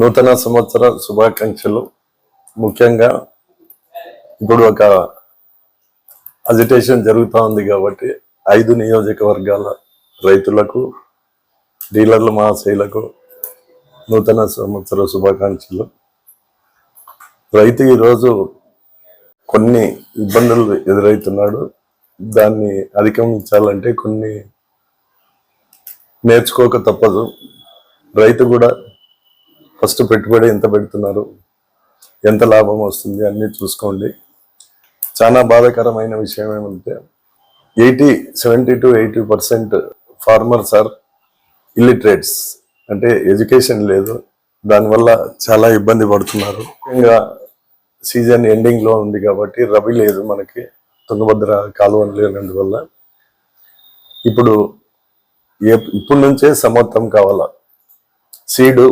నూతన సంవత్సర శుభాకాంక్షలు. ముఖ్యంగా ఇప్పుడు ఒక అజిటేషన్ జరుగుతూ ఉంది కాబట్టి 5 నియోజకవర్గాల రైతులకు, డీలర్ల మహాశైలకు నూతన సంవత్సర శుభాకాంక్షలు. రైతు ఈరోజు కొన్ని ఇబ్బందులు ఎదురవుతున్నాడు. దాన్ని అధిగమించాలంటే కొన్ని నేర్చుకోక తప్పదు. రైతు కూడా ఫస్ట్ పెట్టుబడి ఎంత పెడుతున్నారు, ఎంత లాభం వస్తుంది అన్నీ చూసుకోండి. చాలా బాధాకరమైన విషయం ఏమంటే 70 to 80% ఫార్మర్స్ ఆర్ ఇల్లిటరేట్స్, అంటే ఎడ్యుకేషన్ లేదు. దానివల్ల చాలా ఇబ్బంది పడుతున్నారు. ముఖ్యంగా సీజన్ ఎండింగ్లో ఉంది కాబట్టి రబీ లేదు మనకి, తుంగభద్ర కాలువలు లేనందువల్ల. ఇప్పుడు నుంచే సమర్థం కావాలా. సీడు